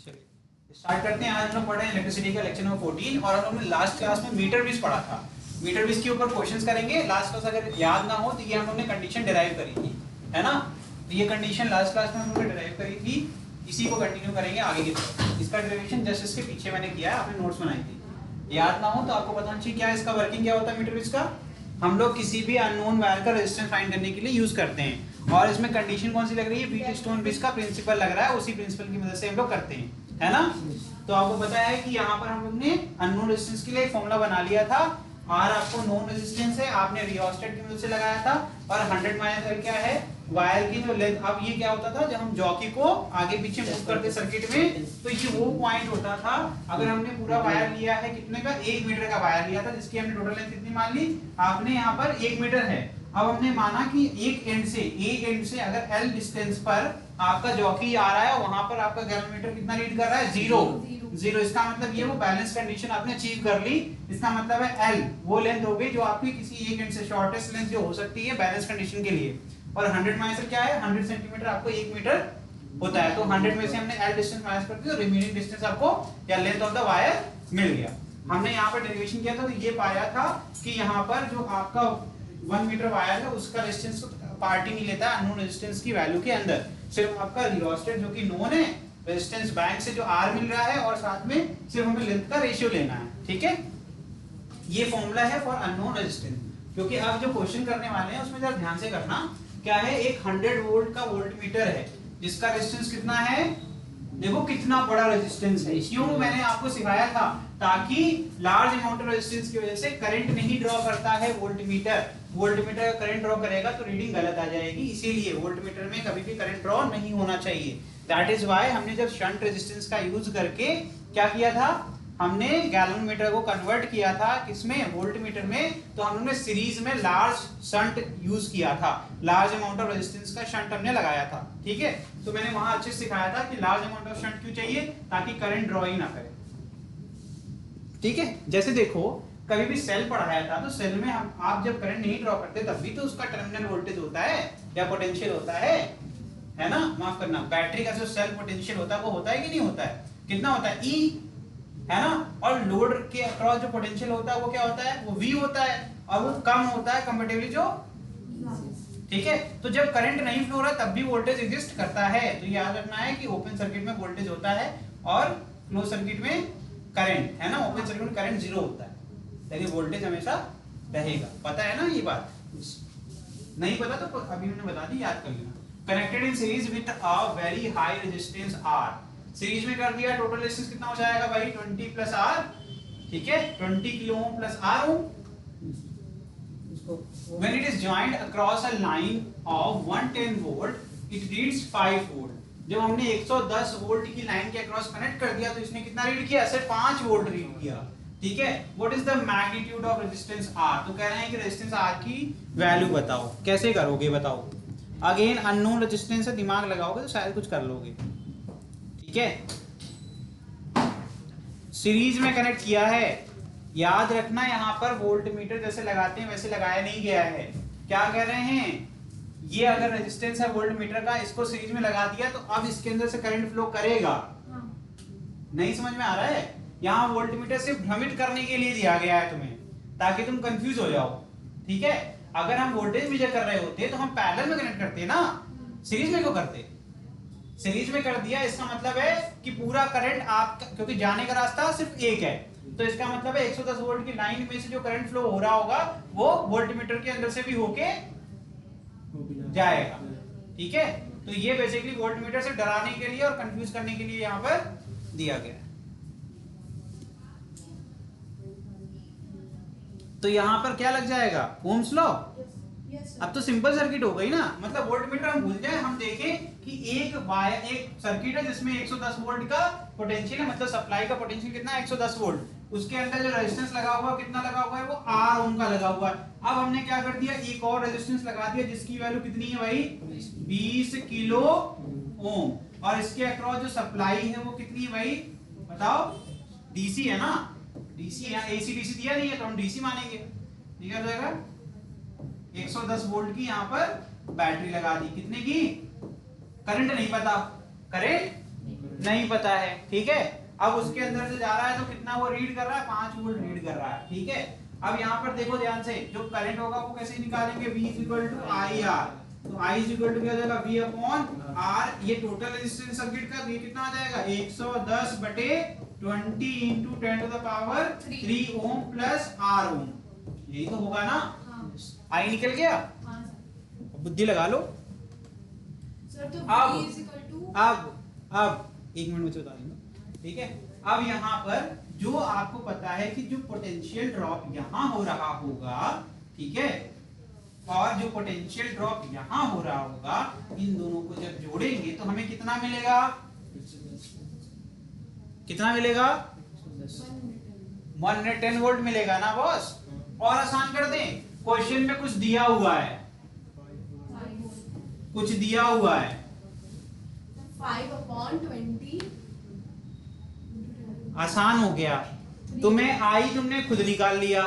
चलिए स्टार्ट करते हैं। आज हम लोग पढ़े हैं इलेक्ट्रिसिटी का लेक्चर नंबर 14 और हम लोग ने लास्ट क्लास में मीटर बेस पढ़ा था। मीटर बेस के ऊपर क्वेश्चंस करेंगे। लास्ट क्लास अगर याद ना हो तो ये हम लोग ने कंडीशन डिराइव करी थी, है ना। तो ये कंडीशन लास्ट क्लास में हम लोग ने डिराइव करी थी, इसी को कंटिन्यू करेंगे आगे की तरफ। इसका डेरिवेशन जस्ट इसके पीछे मैंने किया है, आपने नोट्स बनाई थी। याद ना हो तो आपको बताना चाहिए क्या इसका वर्किंग क्या होता है। मीटर बेस का हम लोग किसी भी अननोन वायर का रेजिस्टेंस फाइंड करने के लिए यूज करते हैं और इसमें कंडीशन कौन सी लग रही है, व्हीट स्टोन ब्रिज का प्रिंसिपल लग रहा है, उसी प्रिंसिपल की मदद से हम लोग करते हैं, है ना। तो आपको पता है कि यहाँ पर हम लोग ने अननोन रेजिस्टेंस के लिए एक फॉर्मूला बना लिया था। आर आपको नोन रेजिस्टेंस है, आपने रियोस्टेट की मदद से लगाया था और 100 माइनस क्या है वायर की जो लेंथ। अब ये क्या होता था जब हम जॉकी को आगे पीछे मूव करते सर्किट में, तो ये वो पॉइंट होता था। अगर हमने पूरा वायर लिया है कितने का, 1 मीटर का वायर लिया था, जिसकी हमने टोटल लेंथ कितनी मान ली, आपने यहाँ पर 1 मीटर है। अब हमने माना कि एक एंड से अगर L डिस्टेंस पर आपका जॉकी आ रहा है, वहां पर आपका गैलोमीटर कितना रीड कर रहा है, जीरो। इसका मतलब ये वो बैलेंस कंडीशन आपने अचीव कर ली। इसका मतलब है L वो लेंथ हो गई जो आपकी किसी एक एंड से शॉर्टेस्ट लेंथ जो हो सकती है बैलेंस कंडीशन के लिए। और 100 माइनस क्या है, 100 सेंटीमीटर आपको 1 मीटर होता है। तो 100 में से हमने L डिस्टेंस माइनस कर दिया तो रिमेनिंग डिस्टेंस आपको या लेंथ ऑफ द वायर मिल गया। हमने यहाँ पर डेरिवेशन किया था तो ये पाया था कि यहाँ पर जो आपका 1 मीटर वायर है उसका रेजिस्टेंस पार्ट ही नहीं लेता अननोन रेजिस्टेंस की वैल्यू के अंदर। सिर्फ आपका रियोस्टेट जो कि नोन है, रेजिस्टेंस बैंक से जो R मिल रहा है और साथ में सिर्फ हमें लेंथ का रेशियो लेना है, ठीक है। ये फॉर्मूला है फॉर अननोन रेजिस्टेंस। क्योंकि अब जो क्वेश्चन करने वाले हैं उसमें जरा ध्यान से करना। क्या है, एक 100 वोल्ट का वोल्टमीटर है जिसका रेजिस्टेंस कितना है, देखो कितना बड़ा रेजिस्टेंस है। क्यों मैंने आपको सिखाया था, ताकि लार्ज अमाउंट ऑफ रेजिस्टेंस की वजह से करंट नहीं ड्रॉ करता है वोल्टमीटर का करंट ड्रॉ करेगा तो रीडिंग गलत आ जाएगी, इसीलिए वोल्टमीटर में कभी भी करंट ड्रॉ नहीं होना चाहिए। दैट इज व्हाई हमने जब शंट रेजिस्टेंस का यूज करके क्या किया था, हमने गैलोमीटर को कन्वर्ट किया था किसमें, वोल्टमीटर में। तो हमने सीरीज में लार्ज शंट यूज किया था, लार्ज अमाउंट ऑफ रेजिस्टेंस का शंट हमने लगाया था, ठीक है। तो मैंने वहां अच्छे से सिखाया था कि लार्ज अमाउंट ऑफ शंट क्यों चाहिए, ताकि करंट ड्रॉ ही ना करे, ठीक है। जैसे देखो कभी भी सेल पढ़ाया था तो सेल में आप जब करंट नहीं ड्रॉ करते तब भी तो उसका टर्मिनल वोल्टेज होता है या पोटेंशियल होता है ना, माफ करना, बैटरी का जो सेल पोटेंशियल होता है वो होता है कि नहीं होता है, कितना होता है, E, है ना। और लोड के अक्रॉस जो पोटेंशियल होता है वो क्या होता है, वो V होता है और वो कम होता है कंपैरेटिवली जो, ठीक है। तो जब करंट नहीं फ्लो रहा तब भी वोल्टेज एग्जिस्ट करता है। तो याद रखना है कि ओपन सर्किट में वोल्टेज होता है और क्लोज सर्किट में करंट, है ना। ओपन सर्किट में करंट 0 होता है लेकिन वोल्टेज हमेशा रहेगा। पता है ना ये बात, नहीं पता तो अभी मैंने बता दी, याद कर लेना। Connected in series with a very high resistance R, series में कर दिया, टोटल रेजिस्टेंस कितना हो जाएगा भाई, 20 प्लस R, ठीक है, 20 kilo ohm plus R ohm. When it is joined across a line of 110 volt, it reads 5 volt। जब हमने 110 वोल्ट की लाइन के अक्रॉस कनेक्ट कर दिया तो इसने कितना रीड किया, सिर्फ 5 वोल्ट रीड किया, ठीक है। What is the magnitude of resistance R? तो कह रहे हैं कि रेजिस्टेंस R की वैल्यू बताओ, कैसे करोगे बताओ। अगेन अननोन रेजिस्टेंस है, दिमाग लगाओगे तो शायद कुछ कर लोगे, ठीक है। सीरीज में कनेक्ट किया है, याद रखना यहाँ पर वोल्टमीटर जैसे लगाते हैं वैसे लगाया नहीं गया है। क्या कह रहे हैं, ये अगर रेजिस्टेंस है वोल्टमीटर का, इसको सीरीज में लगा दिया तो अब इसके अंदर से करंट फ्लो करेगा। नहीं समझ में आ रहा है, यहाँ वोल्टमीटर सिर्फ भ्रमित करने के लिए दिया गया है तुम्हें, ताकि तुम कंफ्यूज हो जाओ, ठीक है। अगर हम वोल्टेज मेजर कर रहे होते तो हम पैरेलल में कनेक्ट करते ना, सीरीज में क्यों करते, सीरीज में कर दिया। इसका मतलब है कि पूरा करंट आप, क्योंकि जाने का रास्ता सिर्फ एक है, तो इसका मतलब है 110 वोल्ट की लाइन में से जो करंट फ्लो हो रहा होगा वो वोल्टमीटर के अंदर से भी होके जाएगा, ठीक है। तो ये बेसिकली वोल्टमीटर से डराने के लिए और कंफ्यूज करने के लिए यहाँ पर दिया गया है। तो यहाँ पर क्या लग जाएगा, ओम्स लॉ। अब तो सिंपल सर्किट हो गई ना, मतलब वोल्टमीटर हम भूल जाए, हम देखें कि एक सर्किट है जिसमें 110 वोल्ट का पोटेंशियल है, मतलब सप्लाई का पोटेंशियल कितना है 110 वोल्ट, उसके अंदर जो रेजिस्टेंस लगा हुआ है कितना लगा हुआ है, वो R ओम का लगा हुआ है। अब हमने क्या कर दिया, एक और रेजिस्टेंस लगा दिया जिसकी वैल्यू कितनी है भाई, 20 किलो ओम, और इसके अक्रॉस जो सप्लाई है वो कितनी है भाई बताओ, डीसी है ना, डीसी या एसी डीसी दिया नहीं है तो हम डीसी मानेंगे, ठीक है। जाएगा 110 वोल्ट की यहाँ पर बैटरी लगा दी, कितने की, करंट नहीं पता, करंट नहीं पता है, ठीक है। अब उसके अंदर से जा रहा है तो कितना वो रीड कर रहा है, 5 वोल्ट रीड कर रहा है, ठीक है। अब यहाँ पर देखो ध्यान से, जो करंट होगा वो कैसे निकालेंगे, V equal to I R. तो I इक्वल टू क्या हो जाएगा, V अपॉन आर। ये टोटल रेजिस्टेंस सर्किट का, ये कितना आ जाएगा, 110 बटे 20 into 10 to the power 3 ohm plus R ohm. यही तो होगा ना। आई निकल गया। बुद्धि लगा लो। सर तो अब V is equal to अब 1 मिनट में बता दूंगा, ठीक है। अब यहाँ पर जो आपको पता है कि जो पोटेंशियल ड्रॉप यहाँ हो रहा होगा, ठीक है, और जो पोटेंशियल ड्रॉप यहाँ हो रहा होगा, इन दोनों को जब जोड़ेंगे तो हमें कितना मिलेगा, कितना मिलेगा, 110 वोल्ट मिलेगा ना बॉस। और आसान कर दें, क्वेश्चन में कुछ दिया हुआ है, कुछ दिया हुआ है 5/20। आसान हो गया। तुम्हें आई तुमने खुद निकाल लिया,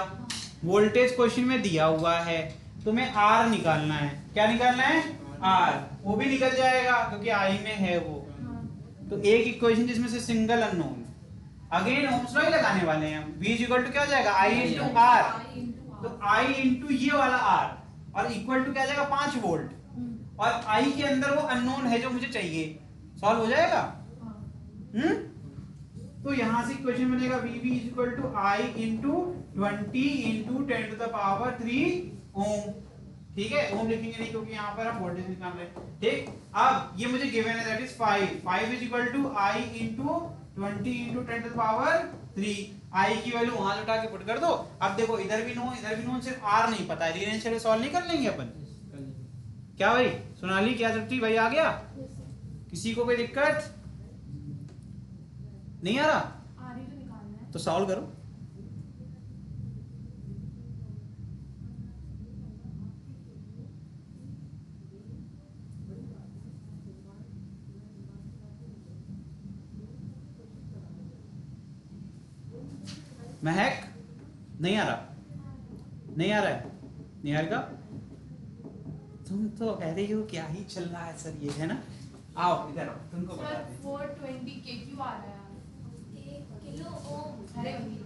वोल्टेज क्वेश्चन में दिया हुआ है, तुम्हें आर निकालना है। क्या निकालना है, आर। वो भी निकल जाएगा क्योंकि आई में है वो। तो एक इक्वेशन जिसमें से single unknown, again Ohm's law ही लगाने वाले हैं हम। V इक्वल टू क्या हो जाएगा, I इंटू आर। तो I इंटू ये वाला आर और इक्वल टू क्या जाएगा, 5 वोल्ट। और I के अंदर वो अननोन है जो मुझे चाहिए, सॉल्व हो जाएगा। तो यहां से इक्वेशन बनेगा VV is equal to I into 20 into 10 to the power 3 ohm, ठीक है। ओम लिखेंगे नहीं क्योंकि यहाँ पर हम वोल्टेज निकाल रहे हैं, ठीक। अब ये मुझे गिवन है, that is 5 is equal to I into 20 into 10 to the power 3। I की वैल्यू वहां से उठा के पुट कर दो। अब देखो इधर भी नो, इधर भी नो, सिर्फ R नहीं पता है, डिफरेंशियल सॉल्व नहीं कर लेंगे अपन। क्या भाई सोनाली, क्या तृप्ति भाई, आ गया? किसी को कोई दिक्कत नहीं आ रहा? R ही तो निकालना है। तो सॉल्व करो। महक नहीं आ रहा, नहीं आ रहा है, नहीं आएगा। तुम तो कह रही हो क्या ही चल रहा है सर, ये है ना। आओ इधर आओ, तुमको बता सर दें। 420 के क्यों आ रहा है? 1 किलो ओम। अरे वही।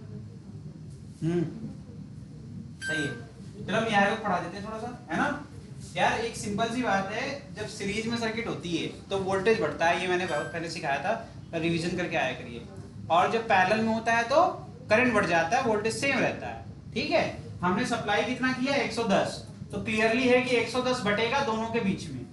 सही है। चलो हम यार को पढ़ा देते हैं थोड़ा सा, है ना। यार एक सिंपल सी बात है, जब सीरीज में सर्किट होती है तो वोल्टेज बढ़ता है, ये मैंने बहुत पहले सिखाया था, रिवीजन करके आया करिए। और जब पैरेलल में होता है तो करंट बढ़ जाता है, वोल्टेज सेम रहता है, ठीक है। हमने सप्लाई कितना किया, 110, तो क्लियरली है कि 110 बटेगा दोनों के बीच में,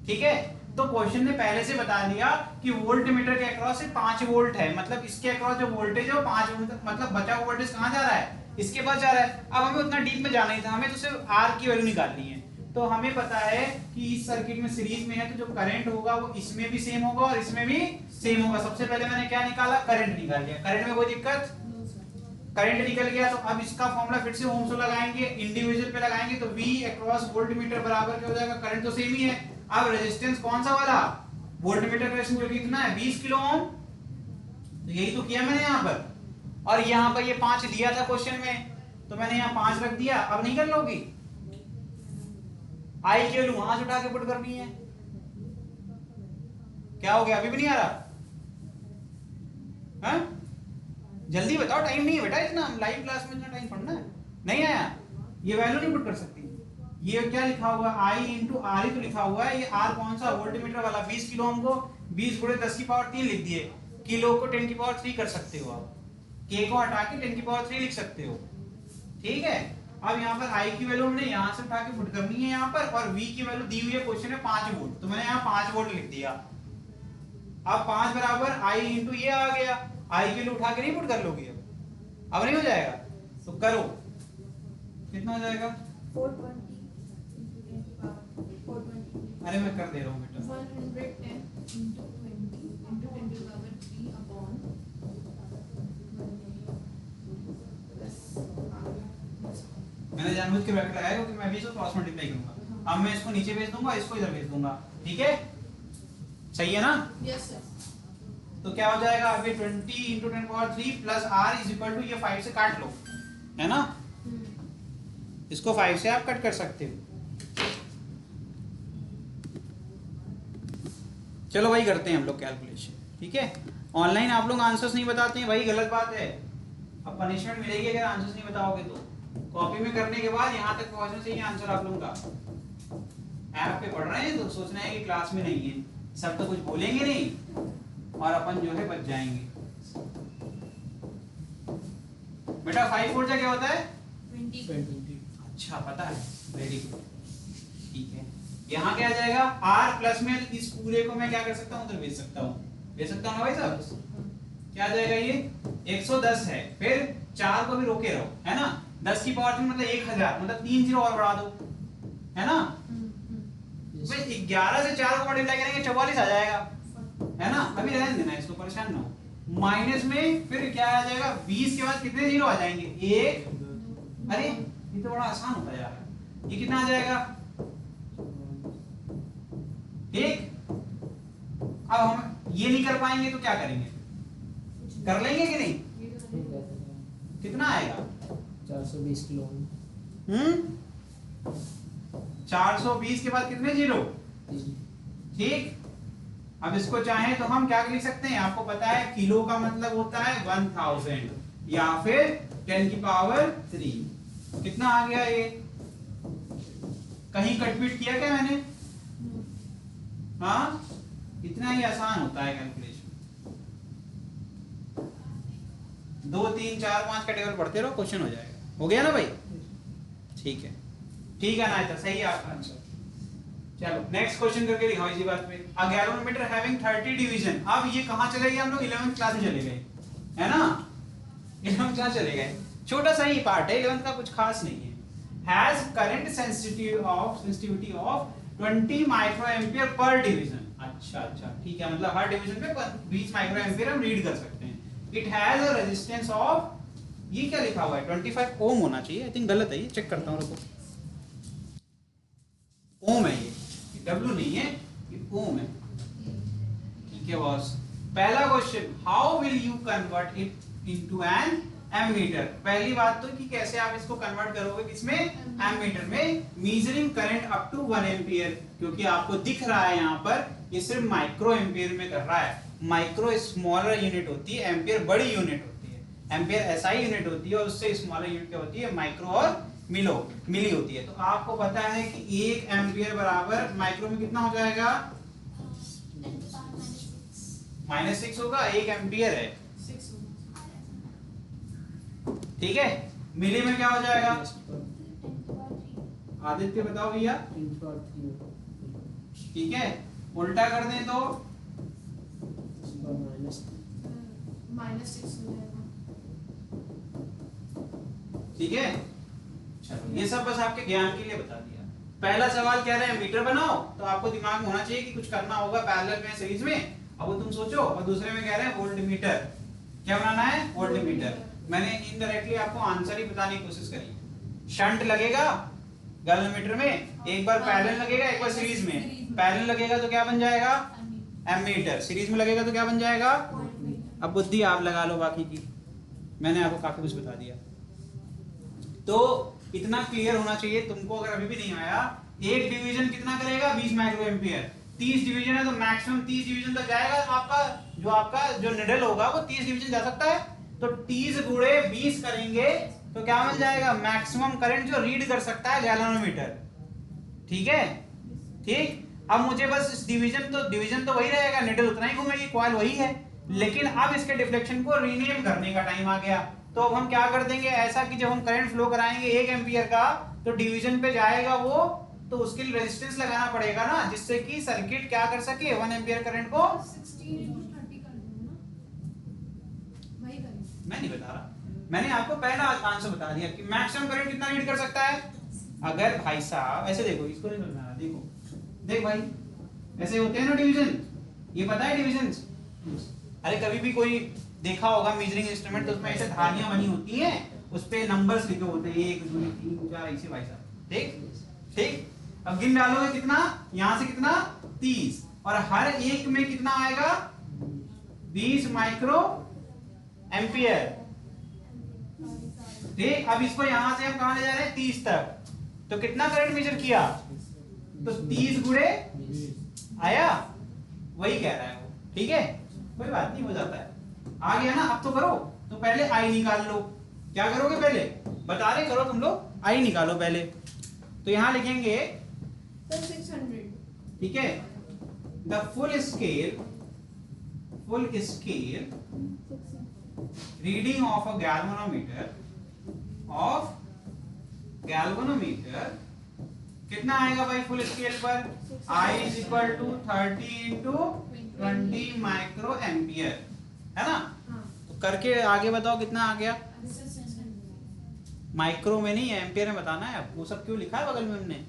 ठीक है। तो क्वेश्चन ने पहले से बता दिया कि वोल्ट मीटर के अक्रॉस से 5 वोल्ट है, मतलब इसके अक्रॉस जो वोल्टेज है वो 5 वोल्ट, मतलब बचा हुआ वोल्टेज कहां जा रहा है, इसके पास जा रहा है। अब हमें उतना डीप में जाना ही था, हमें तो सिर्फ आर की वैल्यू निकालनी है। तो हमें पता है कि इस सर्किट में सीरीज में है तो जो करंट होगा वो इसमें भी सेम होगा और इसमें भी सेम होगा। सबसे पहले मैंने क्या निकाला, करंट निकाल लिया। करंट में कोई दिक्कत, करंट निकल गया। तो अब इसका फॉर्मूला फिर से ओम्स लॉ लगाएंगे, इंडिविजुअल पे लगाएंगे तो V अक्रॉस वोल्ट मीटर बराबर क्या हो जाएगा, करंट तो सेम ही है। अब रेजिस्टेंस कौन सा वाला, वोल्ट मीटर का रेजिस्टेंस जो कितना है 20 किलो ओम, तो यही तो किया मैंने यहाँ पर। और यहाँ पर ये 5 दिया था क्वेश्चन में, तो मैंने यहाँ 5 रख दिया। अब नहीं कर लोगी, आई की वैल्यू वहां से उठा के पुट करनी है। क्या हो गया, अभी भी नहीं आ रहा? हाँ जल्दी बताओ, टाइम नहीं है बेटा इतना, हम लाइव क्लास में इतना टाइम पढ़ना है। नहीं आया, ये वैल्यू नहीं पुट कर सकती। ये क्या लिखा हुआ है, I इंटू आर ही तो लिखा हुआ है। ये R कौन सा, वोल्ट मीटर वाला। 20 किलो ओम को 20 गुणे 10 की पावर 3 लिख दिए, किलो को 10 की पावर 3 कर सकते हो आप, K को हटा के 10 की पावर 3 लिख सकते हो, ठीक है। अब यहाँ पर I की वैल्यू हमने यहाँ से उठा के पुट करनी है यहाँ पर, और V की वैल्यू दी हुई है क्वेश्चन में 5 वोल्ट, तो मैंने यहाँ 5 वोल्ट लिख दिया। अब 5 बराबर I इंटू ये आ गया, I की वैल्यू उठा के नहीं पुट कर लोगे, अब नहीं हो जाएगा तो करो, कितना हो जाएगा 420 420। अरे मैं कर दे रहा हूँ बेटा, 110 into 20 into 10 to the power 3 upon मैंने जानबूझ के ब्रैकेट लगाया क्योंकि मैं भी इसको क्रॉस मल्टीप्लाई करूंगा। अब मैं इसको नीचे भेज दूंगा, इसको इधर भेज दूंगा, ठीक है, सही है ना। Yes sir. तो क्या हो जाएगा, अभी 20 into 10 power 3 plus R is equal to, ये 5 से काट लो, है ना। इसको 5 से आप कट कर सकते हो। चलो भाई करते हैं हम लोग कैलकुलेशन। ठीक है, ऑनलाइन आप लोग आंसर्स नहीं बताते हैं भाई, गलत बात है। अब पनिशमेंट मिलेगी अगर आंसर्स नहीं बताओगे तो। कॉपी में करने के बाद यहाँ तक पहुंचना चाहिए आंसर आप लोगों का। ऐप पे पढ़ रहे हैं तो सोचना है कि क्लास में नहीं है, सब तो कुछ बोलेंगे नहीं और अपन जो है बच जाएंगे। बेटा 5 4 क्या होता है? 20। अच्छा पता है, वेरी गुड। ठीक है, यहाँ क्या आ जाएगा? r प्लस में इस पूरे को मैं क्या कर सकता हूँ, उधर भेज सकता हूँ ना भाई साहब। क्या आ जाएगा ये? 110 है, फिर 4 को भी रोके रहो, है ना। 10 की पावर 3 मतलब 1000, मतलब 3 जीरो और बढ़ा दो, है ना। भाई 11 से 4 को मल्टीप्लाई करेंगे 44 आ जाएगा, है ना। अभी रहने देना इसको, परेशान ना हो। माइनस में फिर क्या आ जाएगा? 20 के बाद कितने जीरो आ जाएंगे? 1। अरे ये तो बड़ा आसान होता जा रहा है। ये कितना आ जाएगा? 1। अब हम ये नहीं कर पाएंगे तो क्या करेंगे? कर लेंगे कि नहीं? कितना आएगा? 420 किलो। 420 के बाद कितने जीरो? ठीक। अब इसको चाहे तो हम क्या लिख सकते हैं? आपको पता है किलो का मतलब होता है 1000 या फिर 10 की पावर 3। कितना आ गया ये? कहीं कटपीट किया क्या मैंने? हाँ, इतना ही आसान होता है कैलकुलेशन। 2 3 4 5 का टेबल पढ़ते रहो, क्वेश्चन हो जाएगा। हो गया ना भाई? ठीक है, ठीक है ना, सही है आपका आंसर। चलो नेक्स्ट क्वेश्चन करके दिखाओ इसी बात पे। अ गैल्वेनोमीटर हैविंग 30 डिवीजन। अब ये कहां चले गए? हम लोग 11th क्लास में चले गए, है ना। 11th क्लास चले गए, छोटा सा ही पार्ट है, 11th का कुछ खास नहीं है। Has current sensitivity of 20 microampere पर डिवीजन। अच्छा ठीक है, मतलब हर डिवीजन पे 20 माइक्रोएम्पियर हम रीड कर सकते हैं। It has a resistance of, ये क्या लिखा हुआ है? 25 ओम होना चाहिए, आई थिंक गलत है ये, चेक करता हूं। रुको, ओम है ये W नहीं है, ये ओम है। ठीक है बॉस। पहला question, how will you convert it into an ammeter. पहली बात तो कि कैसे आप इसको कन्वर्ट करोगे, किसमें? एमीटर में। Measuring current up to 1 ampere, क्योंकि आपको दिख रहा है यहाँ पर ये सिर्फ माइक्रो एम्पियर में कर रहा है। माइक्रो स्मॉलर यूनिट होती है, एम्पियर बड़ी यूनिट होती है। एम्पियर एसआई यूनिट होती है और उससे स्मॉलर यूनिट क्या होती है? माइक्रो और मिली होती है। तो आपको पता है कि 1 एम्पियर बराबर माइक्रो में कितना हो जाएगा? -6 होगा, 1 एम्पियर है, ठीक है। मिली में क्या हो जाएगा? आदित्य बताओ भैया। ठीक है, उल्टा कर दें तो -6 हो जाएगा। ठीक है। चलो ये सब बस आपके ज्ञान के लिए बता दिया। पहला सवाल कह रहे हैं मीटर बनाओ, तो आपको दिमाग में होना चाहिए कि कुछ करना होगा पैरेलल में, सीरीज में। अब वो तुम सोचो। और दूसरे में कह रहे हैं वोल्ट मीटर, क्या बनाना है? Volt meter. मैंने इनडायरेक्टली आपको आंसर ही बताने की कोशिश करी। शंट लगेगा गैल्वेनोमीटर में, एक बार पैरेलल लगेगा, एक बार सीरीज में। पैरेलल लगेगा तो क्या बन जाएगा? एमीटर। सीरीज में लगेगा तो क्या बन जाएगा? अब बुद्धि आप लगा लो बाकी की, मैंने आपको काफी कुछ बता दिया। तो इतना क्लियर होना चाहिए तुमको, अगर अभी भी नहीं आया। एक डिवीजन कितना करेगा? 20 माइक्रो एम्पियर। 30 डिवीजन है तो मैक्सिमम 30 डिवीजन तक जाएगा। आपका जो निडल होगा वो 30 डिवीजन जा सकता है। तो 30 गुणे 20 करेंगे तो क्या बन जाएगा? मैक्सिमम करंट जो रीड कर सकता है गैल्वेनोमीटर। ठीक है, ठीक। अब मुझे बस डिवीजन तो वही रहेगा, निडल उतना ही घूमेगी, कॉइल वही है। लेकिन अब इसके डिफ्लेक्शन को रीनेम करने का टाइम आ गया। तो अब हम क्या कर देंगे ऐसा कि जब हम करंट फ्लो कराएंगे 1 एम्पियर का, तो डिवीजन पे जाएगा वो, तो उसके लिए रेजिस्टेंस लगाना पड़ेगा ना, जिससे कि सर्किट क्या कर सके 1 एम्पियर करंट को। 16 कर दो ना, वही करें। मैं नहीं बता रहा, मैंने आपको पहला आंसर बता दिया कि मैक्सिमम करंट कितना रीड कर सकता है। अगर भाई साहब ऐसे देखो, इसको नहीं समझना, देखो देख भाई, ऐसे होते हैं ना डिवीजन, ये पता है डिवीजन। अरे कभी भी कोई देखा होगा मेजरिंग इंस्ट्रूमेंट, तो उसमें ऐसे धारियां बनी होती हैं, उस पे नंबर्स लिखे होते हैं 1 2 3 4 ऐसे भाई साहब। ठीक ठीक। अब गिन डालोगे कितना, यहां से कितना 30, और हर एक में कितना आएगा 20 माइक्रो एम्पियर। ठीक। अब इसको यहां से हम कहां ले जा रहे हैं 30 तक, तो कितना करंट मेजर किया, तो 30 गुणे आया, वही कह रहा है वो। ठीक है, कोई बात नहीं, हो जाता है। आ गया ना? अब तो करो। तो पहले आई निकाल लो। क्या करोगे पहले? बता रहे करो तुम लोग, आई निकालो पहले। तो यहां लिखेंगे 600। ठीक है, the full scale reading of a galvanometer कितना आएगा भाई फुल स्केल पर? I is equal to 30 into 20 micro ampere, है ना? तो करके आगे बताओ कितना आ गया। माइक्रो में नहीं एम्पियर में बताना है। वो सब क्यों लिखा है बगल में हमने?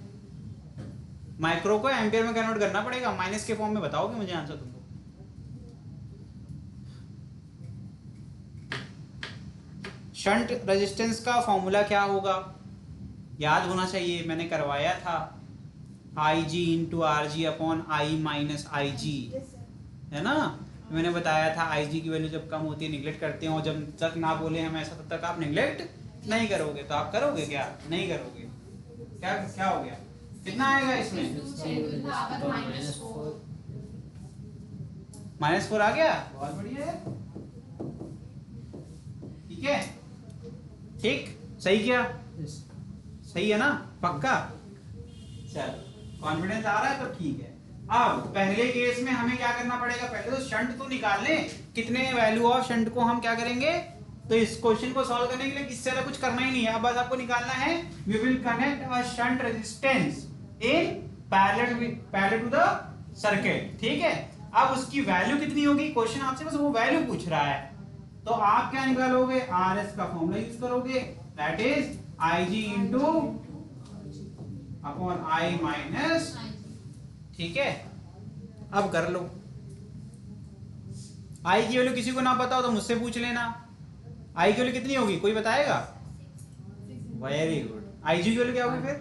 माइक्रो को एम्पियर में कन्वर्ट करना पड़ेगा, माइनस के फॉर्म में बताओगे मुझे आंसर तुमको। शंट रेजिस्टेंस का फॉर्मूला क्या होगा? याद होना चाहिए, मैंने करवाया था। IG into R G upon I minus I G, है ना? मैंने बताया था IG की वैल्यू जब कम होती है निगलेक्ट करते हैं, और जब तक ना बोले हम ऐसा तब तक आप निगलेक्ट नहीं करोगे। तो आप करोगे क्या? नहीं करोगे। क्या क्या हो गया? कितना आएगा इसमें? -4 आ गया। बहुत बढ़िया है, ठीक है, ठीक, सही किया, सही है ना? पक्का? चलो, कॉन्फिडेंस आ रहा है तो ठीक है। अब पहले केस में हमें क्या करना पड़ेगा? पहले तो शंट तो निकाल लें, कितने वैल्यू ऑफ शंट को हम क्या करेंगे। तो इस क्वेश्चन को सॉल्व करने के लिए इससे ज्यादा कुछ करना ही नहीं है। अब बस आपको निकालना है we will connect a shunt resistance in parallel to the circuit, ठीक है। अब उसकी वैल्यू कितनी होगी? क्वेश्चन आपसे बस वो वैल्यू पूछ रहा है। तो आप क्या निकालोगे? RS का फॉर्मूला यूज करोगे, that is IG into upon I minus, ठीक है। अब कर लो। आई की वैल्यू किसी को ना पता हो तो मुझसे पूछ लेना। आई की वैल्यू कितनी होगी? कोई बताएगा? Very good. IG की वैल्यू क्या होगी फिर?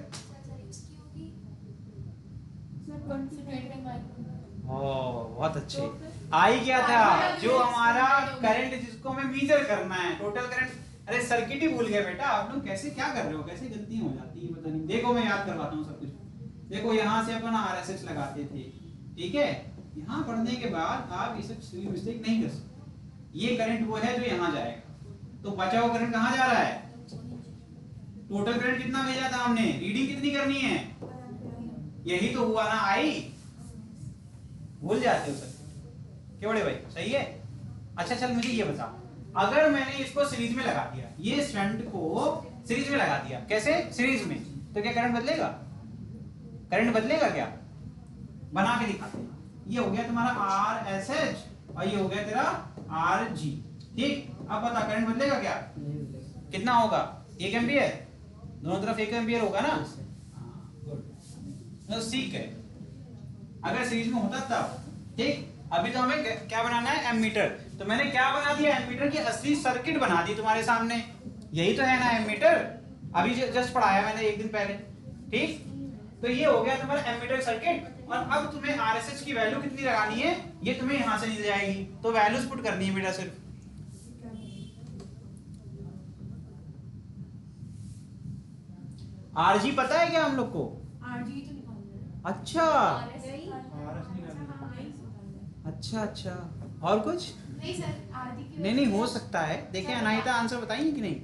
बहुत अच्छे। आई क्या था? जो हमारा करंट जिसको हमें मेजर करना है, टोटल करंट। अरे सर्किट ही भूल गए बेटा आप लोग, कैसे क्या कर रहे हो? कैसे गलतियां हो जाती है पता नहीं। देखो मैं याद करवाता हूँ सब कुछ। देखो यहाँ से अपन RSH लगाते थे, ठीक है। यहाँ पढ़ने के बाद आप ये सब सिली मिस्टेक नहीं कर सकते। ये करंट वो है जो यहाँ जाएगा, तो बचा हुआ करंट कहाँ जा रहा है? टोटल करंट कितना भेजा था हमने? रीडिंग कितनी करनी है? यही तो हुआ ना आई। भूल जाते हो सर, क्यों बड़े भाई? सही है। अच्छा चल मुझे ये बता, अगर मैंने इसको सीरीज में लगा दिया, ये शंट को सीरीज में लगा दिया, कैसे? सीरीज में, तो क्या करंट बदलेगा? करंट बदलेगा क्या? बना के दिखाते हैं। ये हो गया तुम्हारा RSH और ये हो गया तेरा RG, ठीक। अब बता करंट बदलेगा क्या? कितना होगा? 1 एम्पियर। दोनों तरफ 1 एम्पियर होगा ना? गुड, ठीक है। अगर सीरीज में होता तब, ठीक। अभी तो हमें क्या बनाना है? एमीटर। तो मैंने क्या बना दिया? एमीटर की असली सर्किट बना दी तुम्हारे सामने। यही तो है ना एमीटर? अभी जस्ट पढ़ाया मैंने एक दिन पहले, ठीक। तो ये हो गया तुम्हारा एमीटर सर्किट। और अब तुम्हें RSH की वैल्यू कितनी लगानी है? ये तुम्हें यहां से मिल जाएगी, तो वैल्यूज पुट करनी है बेटा सिर्फ। RG पता है क्या हम लोग को? RG तो निकालना है। अच्छा नहीं अच्छा अच्छा, और कुछ सर, RG की नहीं हो सकता है। देखिए अनाहिता आंसर बताएंगे कि नहीं?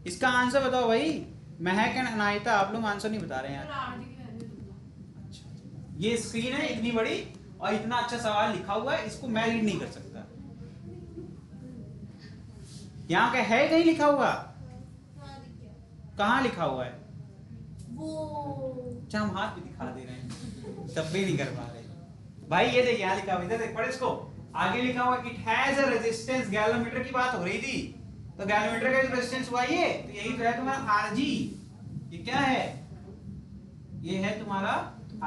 इसका आंसर बताओ भाई। महक एंड अनाहिता, आप लोग आंसर नहीं बता रहे हैं यार। अच्छा, ये स्क्रीन है इतनी बड़ी और इतना अच्छा सवाल लिखा हुआ है, इसको मैं रीड नहीं कर सकता। यहाँ का है कहीं लिखा हुआ? कहाँ लिखा हुआ है? वो हम हाथ भी दिखा दे रहे हैं तब भी नहीं कर पा रहे भाई। ये देख यहाँ लिखा हुआ, इधर देख, पढ़ इसको। आगे लिखा हुआ it has a resistance. Galvanometer की बात हो रही थी, तो गैलोमीटर का रेजिस्टेंस हुआ ये, तो यही तो है तुम्हारा RG। ये क्या है? ये है तुम्हारा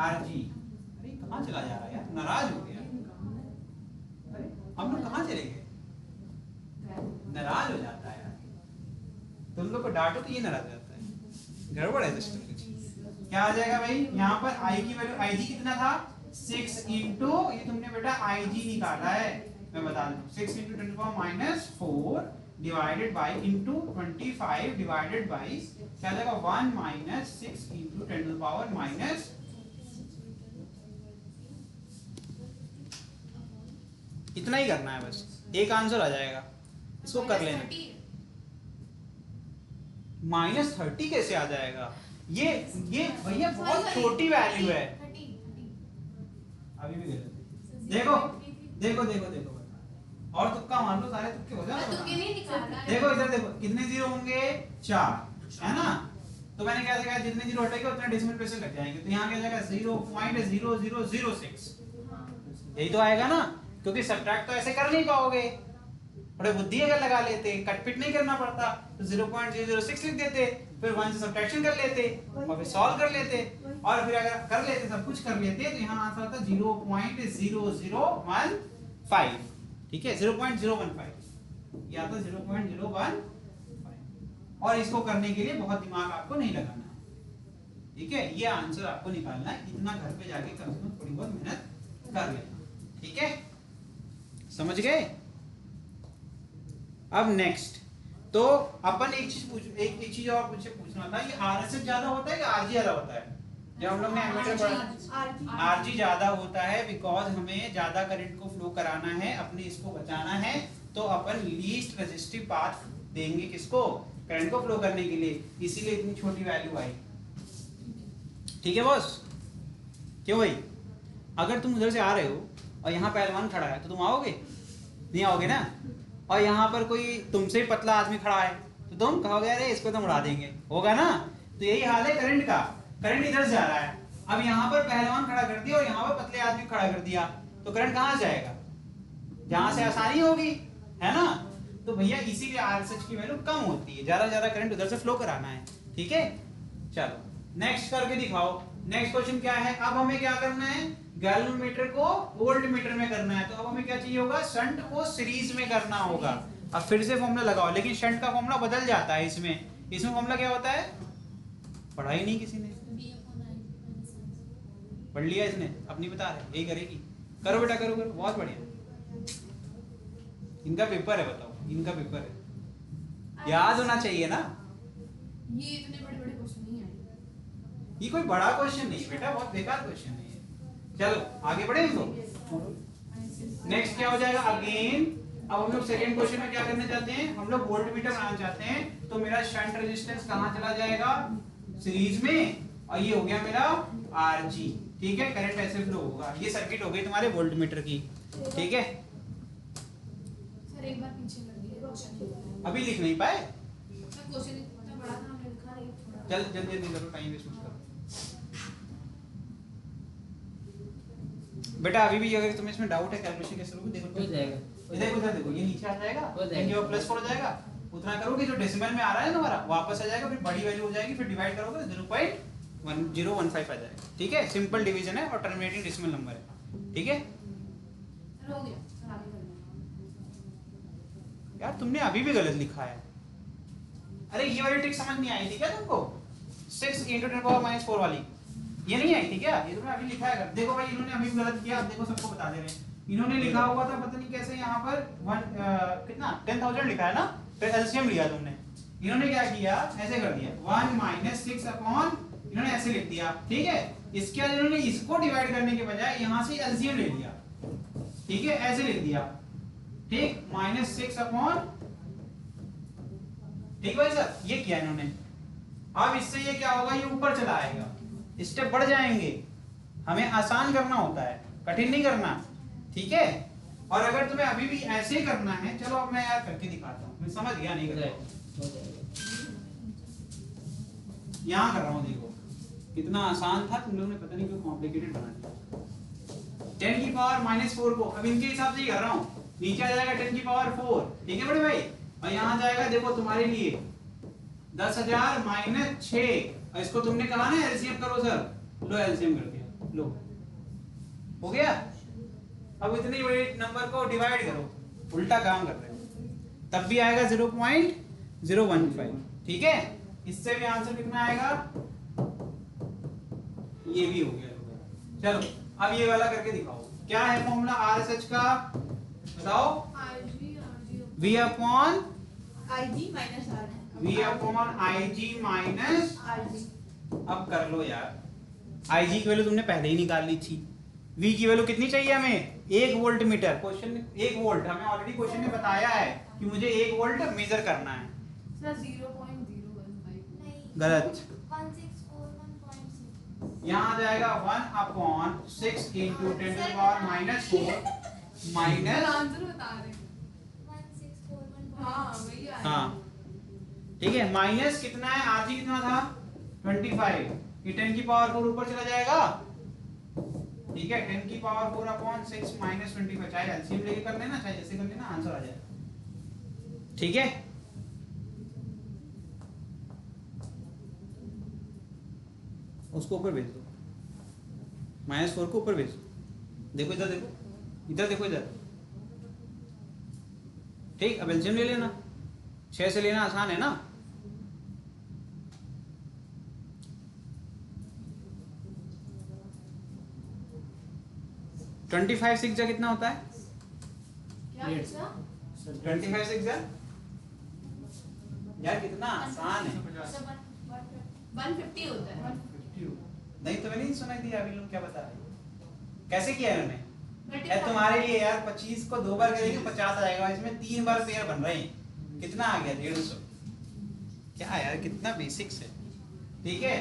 RG। अरे कहाँ चला जा रहा है यार? नाराज हो गया? अरे हम लोग कहाँ चले गए? नाराज हो जाता है यार। तुम लोग को डांटो तो ये नाराज हो जाता है। गड़बड़ है सिस्टम कुछ। क्या आ जाएगा भाई? यहाँ पर I की वैल्यू, IG कितना था? 6 इंटू, ये तुमने बेटा IG निकाला है, मैं बता दूं, 6 into 10⁻⁴ divided by into 25 divided by क्या आ जाएगा? 1 माइनस 6 इंटू 10⁻⁻। इतना ही करना है बस, एक आंसर आ जाएगा, इसको कर लेना। -30 कैसे आ जाएगा? ये भैया बहुत छोटी वैल्यू है, अभी भी गलत है। देखो देखो देखो देखो और तुक्का मार लो, सारे तुक्के हो जाए। देखो इधर देखो कितने जीरो होंगे, 4 है ना। तो मैंने क्या देखा, जितने जीरो हटेंगे उतने डेसिमल प्लेस लग जाएंगे, तो यहाँ क्या जाएगा 0.0006। यही तो आएगा ना, क्योंकि सब्ट्रैक्ट तो ऐसे कर नहीं पाओगे, थोड़े बुद्धि अगर लगा लेते, कटपिट नहीं करना पड़ता तो 0.006 लिख देते, फिर 1 से सब्ट्रैक्शन कर लेते और फिर सॉल्व कर लेते, और फिर अगर कर लेते सब कुछ कर लेते तो यहाँ आंसर आता 0.0015। ठीक है 0.015 या तो 0.015। और इसको करने के लिए बहुत दिमाग आपको नहीं लगाना है, ठीक है। ये आंसर आपको निकालना है, इतना घर पे जाके कम से कम थोड़ी बहुत मेहनत कर लेना, ठीक है, समझ गए। अब नेक्स्ट तो अपन एक चीज और मुझे पूछना था, ये आरएसएस ज्यादा होता है या आरजी ज्यादा होता है? जब हम लोग ने एमीटर पढ़ा आरजी ज्यादा होता है, बिकॉज हमें ज्यादा करंट को फ्लो कराना है, अपने इसको बचाना है, तो अपन लीस्ट रेजिस्टिव पाथ देंगे किसको, करंट को फ्लो करने के लिए, इसीलिए इतनी छोटी वैल्यू आई, ठीक है बॉस। क्यों भाई, अगर तुम उधर से आ रहे हो और यहाँ पहलवान खड़ा है तो तुम आओगे नहीं, आओगे ना। और यहाँ पर कोई तुमसे ही पतला आदमी खड़ा है तो तुम कहोगे अरे इसको तो उड़ा देंगे, होगा ना। तो यही हाल है करंट का, करंट इधर से जा रहा है, अब यहाँ पर पहलवान खड़ा कर दिया और यहाँ पर पतले आदमी खड़ा कर दिया, तो करंट कहाँ जाएगा, जहां से आसानी होगी, है ना। तो भैया इसीलिए आरएसएच की वैल्यू कम होती है, ज्यादा करंट उधर से फ्लो कराना है, ठीक है। चलो नेक्स्ट करके दिखाओ। नेक्स्ट क्वेश्चन क्या है, अब हमें क्या करना है, गैल्वेनोमीटर को वोल्ट मीटर में करना है, तो अब हमें क्या चाहिए होगा, शंट को सीरीज में करना होगा। अब फिर से फॉर्मूला लगाओ, लेकिन शंट का फॉर्मूला बदल जाता है, इसमें फॉर्मूला क्या होता है, पढ़ा ही नहीं किसी ने, पढ़ लिया इसने, अपनी बता रहे यही करेगी, करो बेटा करो करो, बहुत बढ़िया। इनका पेपर है, बताओ इनका पेपर है, याद होना चाहिए ना। ये इतने बड़े क्वेश्चन नहीं है, ये कोई बड़ा क्वेश्चन नहीं बेटा, बहुत बेकार क्वेश्चन है ये। चलो आगे बढ़े इसको। नेक्स्ट क्या हो जाएगा अगेन, अब हम लोग सेकंड क्वेश्चन में क्या करने चाहते हैं, हम लोग वोल्ट मीटर बनाना चाहते हैं, तो मेरा शंट रेजिस्टेंस कहां चला जाएगा, सीरीज में, और ये हो गया मेरा आरजी, ठीक है। करंट ऐसे फ्लो होगा, ये सर्किट हो गई तुम्हारे वोल्ट मीटर की, ठीक है। सर एक बार पीछे कर दिए क्वेश्चन, अभी लिख नहीं पाए, क्वेश्चन इतना बड़ा था हमने लिखा नहीं थोड़ा, चल जल्दी जल्दी करो, टाइम वेस्ट मत करो बेटा। अभी भी अगर तुम्हें इसमें डाउट है कैलकुलेशन कैसे करोगे, देखो हो जाएगा, देखो उधर देखो, ये नीचे आ जाएगा, हो जाएगा, ये +4 हो जाएगा, उतना करोगे जो डेसिमल में आ रहा है तुम्हारा वापस आ जाएगा, फिर बड़ी वैल्यू हो जाएगी, फिर डिवाइड करोगे 0.1015 आ जाएगा, ठीक है। सिंपल डिवीजन है और टर्मिनेटिंग डेसिमल नंबर है, ठीक है। सर हो गया, सर आगे कर लेना। यार तुमने अभी भी गलत लिखा है, अरे ये वाली ट्रिक समझ नहीं आई थी क्या तुमको, 6 × 10⁻⁴ वाली, ये नहीं आई थी क्या, ये तुमने अभी लिखा है। देखो भाई इन्होंने अभी भी गलत किया, अब देखो सबको बता दे रहे हैं, इन्होंने लिखा हुआ था पता नहीं कैसे, यहाँ पर कितना 10,000 लिखा है ना, फिर एलसीएम लिया तुमने, इन्होंने क्या किया ऐसे कर दिया 1 - 6 अपॉन, इन्होंने ऐसे लिख दिया, ठीक है। इसके बाद इन्होंने इसको डिवाइड करने के बजाय यहाँ से एलसीएम ले लिया, ठीक है, ऐसे लिख दिया, ठीक, -6 अपॉन, ठीक भाई सर, ये किया इन्होंने। अब इससे ये क्या होगा, ये ऊपर चला आएगा, स्टेप बढ़ जाएंगे, हमें आसान करना होता है, कठिन नहीं करना, ठीक है। और अगर तुम्हें अभी भी ऐसे करना है, चलो अब मैं यार करके दिखाता हूँ, मैं समझ गया नहीं कर यहाँ कर रहा हूँ, देखो कितना आसान था, तुम लोगों ने पता नहीं क्यों कॉम्प्लिकेटेड बना दिया। 10⁻⁴ को अब इनके हिसाब से ही कर रहा हूँ, नीचे आ जाएगा 10⁴, ठीक है बड़े भाई, और यहाँ जाएगा देखो तुम्हारे लिए 10,000 - 6, और इसको तुमने कहा ना एलसीएम करो सर, लो एलसीएम कर दिया, लो हो गया। अब इतनी बड़ी नंबर को डिवाइड करो, उल्टा काम कर रहे हो, तब भी आएगा 0.015, ठीक है। इससे भी आंसर कितना आएगा, ये भी हो गया। चलो अब ये वाला करके दिखाओ, क्या है फॉर्मूला आरएसएच का, बताओ, V upon IG minus R V upon IG minus, अब कर लो यार, IG की वैल्यू तुमने पहले ही निकाल ली थी, V की वैल्यू कितनी चाहिए हमें, 1 वोल्ट मीटर, क्वेश्चन में 1 वोल्ट, हमें ऑलरेडी क्वेश्चन में बताया है कि मुझे 1 वोल्ट मेजर करना है। सर 0.015 गलत, 1641.6 यहाँ आ जाएगा 1/6 इंटू 10⁻⁻4 माइनस, आंसर बता रहे हैं। 1641. हाँ वही आया। हाँ ठीक है, माइनस कितना है, आरजी कितना था 25, ये 10 की पावर 4 ऊपर चला जाएगा, ठीक है 10 की पावर 4/6 माइनस 25, चाहे एलसीएम लेके कर लेना चाहे जैसे कर लेना, आंसर आ जाएगा। ठीक है, उसको ऊपर भेज दो, -4 को ऊपर भेज दो, देखो इधर देखो, इधर देखो इधर, ठीक। अब एलसीएम ले लेना, 6 से लेना आसान है ना। ट्वेंटी फाइव सिक्स जा कितना होता है, क्या पूछा? 25 6 जा यार कितना आसान है। 150 होता है। नहीं तो मैंने नहीं सुनाई दिया, अभी लोग क्या बता रहे हैं, कैसे किया है उन्होंने। यार 25 तुम्हारे लिए यार 25 को 2 बार करेंगे 50 आएगा, इसमें 3 बार पेयर बन रहे हैं, कितना आ गया 150। क्या यार कितना बेसिक्स है, ठीक है।